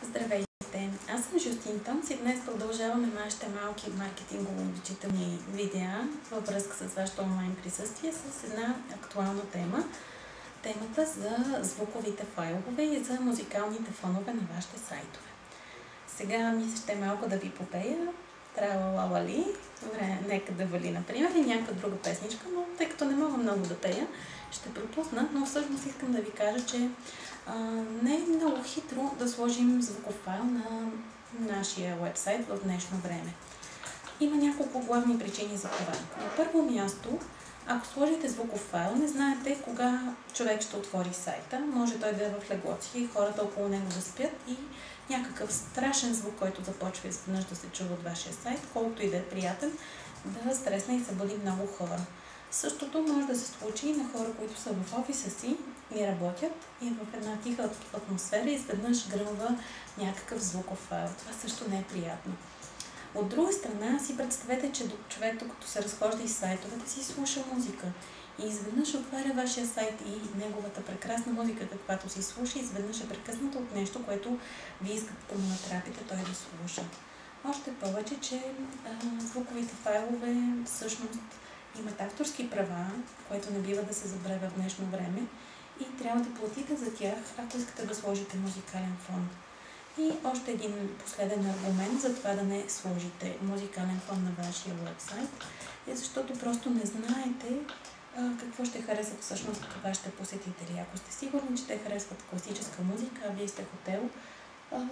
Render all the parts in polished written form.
Здравейте! Аз съм Жустин Томс и днес продължаваме нашите малки маркетингово-обучителни видеа във връзка с вашето онлайн присъствие с една актуална тема. Темата за звуковите файлове и за музикалните фонове на вашите сайтове. Сега ми се ще малко да ви попея Тралалали, Нека да вали, например, и някаква друга песничка, но тъй като не мога много да пея, ще пропусна, но всъщност искам да ви кажа, че не е много хитро да сложим звуков файл на нашия уебсайт в днешно време. Има няколко главни причини за това. На първо място, ако сложите звуков файл, не знаете кога човек ще отвори сайта. Може той да е в леглото си и хората около него да спят и някакъв страшен звук, който започва изведнъж да се чува от вашия сайт, колкото и да е приятен, да стресне и събуди много хора. Същото може да се случи и на хора, които са в офиса си и работят и в една тиха атмосфера изведнъж гръмва някакъв звуков файл. Това също не е приятно. От друга страна си представете, че човек, докато се разхожда из сайтовете, си слуша музика. И изведнъж отваря вашия сайт и неговата прекрасна музика, каквато си слуша, изведнъж е прекъсната от нещо, което вие искате да му натрапите той да слуша. Още повече, че звуковите файлове всъщност имат авторски права, което не бива да се забравя в днешно време и трябва да платите за тях, ако искате да сложите музикален фон. И още един последен аргумент за това да не сложите музикален фон на вашия уебсайт е защото просто не знаете какво ще харесат всъщност вашите посетители. Ако сте сигурни, че те харесват класическа музика, а вие сте хотел,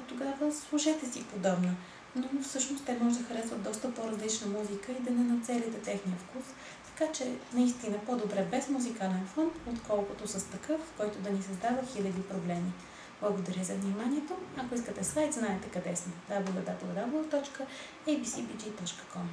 тогава сложете си подобна. Но всъщност те може да харесват доста по-различна музика и да не нацелите техния вкус. Така че наистина по-добре без музикален фон, отколкото с такъв, който да ни създава хиляди проблеми. Благодаря за вниманието. Ако искате сайт, знаете къде сме. www.abcbg.com